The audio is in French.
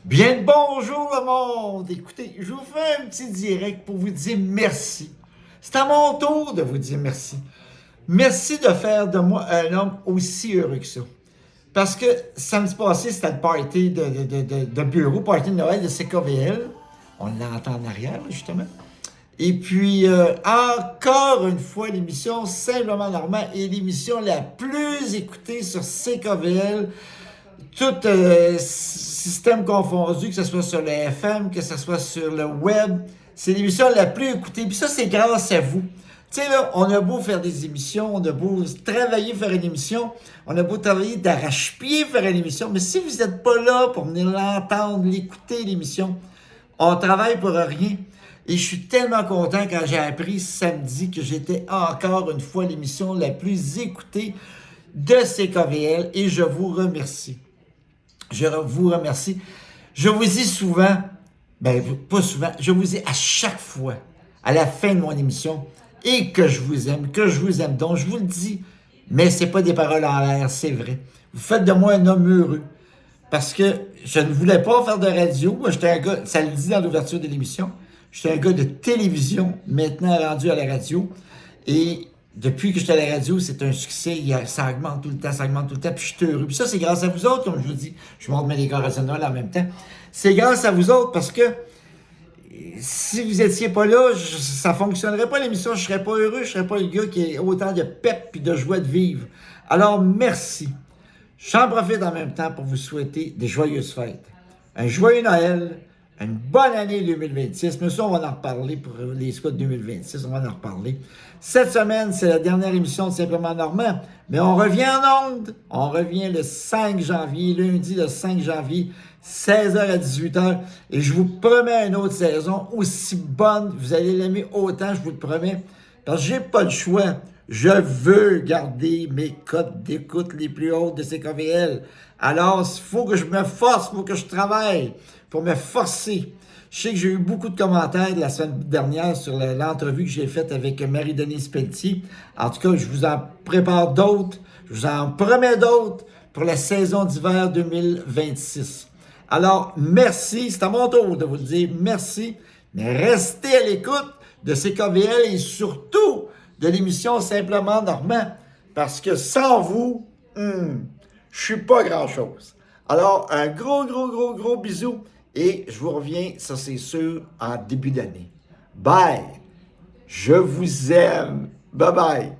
Bien le bonjour le monde! Écoutez, je vous fais un petit direct pour vous dire merci. C'est à mon tour de vous dire merci. Merci de faire de moi un homme aussi heureux que ça. Parce que samedi passé, c'était le party de bureau, party de Noël de CKVL. On l'entend en arrière, justement. Et puis, encore une fois, l'émission Simplement Normand est l'émission la plus écoutée sur CKVL. Tout système confondu, que ce soit sur le FM, que ce soit sur le web, c'est l'émission la plus écoutée. Puis ça, c'est grâce à vous. Tu sais, là, on a beau faire des émissions, on a beau travailler, faire une émission, on a beau travailler d'arrache-pied, faire une émission, mais si vous n'êtes pas là pour venir l'entendre, l'écouter, l'émission, on travaille pour rien. Et je suis tellement content quand j'ai appris samedi que j'étais encore une fois l'émission la plus écoutée de CKVL et je vous remercie. Je vous remercie. Je vous dis souvent, ben pas souvent, je vous dis à chaque fois, à la fin de mon émission, et que je vous aime. Donc, je vous le dis, mais c'est pas des paroles en l'air, c'est vrai. Vous faites de moi un homme heureux. Parce que je ne voulais pas faire de radio. Moi, j'étais un gars, ça le dit dans l'ouverture de l'émission, j'étais un gars de télévision, maintenant rendu à la radio. Et depuis que j'étais à la radio, c'est un succès. Ça augmente tout le temps, puis je suis heureux. Puis ça, c'est grâce à vous autres, comme je vous dis. Je monte mes décorations de Noël en même temps. C'est grâce à vous autres parce que si vous étiez pas là, ça fonctionnerait pas l'émission. Je serais pas heureux, je serais pas le gars qui a autant de pep et de joie de vivre. Alors, merci. J'en profite en même temps pour vous souhaiter des joyeuses fêtes. Un joyeux Noël, une bonne année 2026. Mais ça, on va en reparler pour les scouts 2026. On va en reparler. Cette semaine, c'est la dernière émission de Simplement Normand. Mais on revient en ondes. On revient le 5 janvier, lundi le 5 janvier, 16h à 18h. Et je vous promets une autre saison aussi bonne. Vous allez l'aimer autant, je vous le promets. Parce que j'ai pas le choix. Je veux garder mes cotes d'écoute les plus hautes de CKVL. Alors, il faut que je me force, il faut que je travaille pour me forcer. Je sais que j'ai eu beaucoup de commentaires la semaine dernière sur l'entrevue que j'ai faite avec Marie-Denise Pelletier. En tout cas, je vous en prépare d'autres. Je vous en promets d'autres pour la saison d'hiver 2026. Alors, merci. C'est à mon tour de vous le dire. Merci. Mais restez à l'écoute de CKVL et surtout de l'émission Simplement Normand. Parce que sans vous, je suis pas grand-chose. Alors, un gros bisou. Et je vous reviens, ça c'est sûr, en début d'année. Bye! Je vous aime. Bye bye!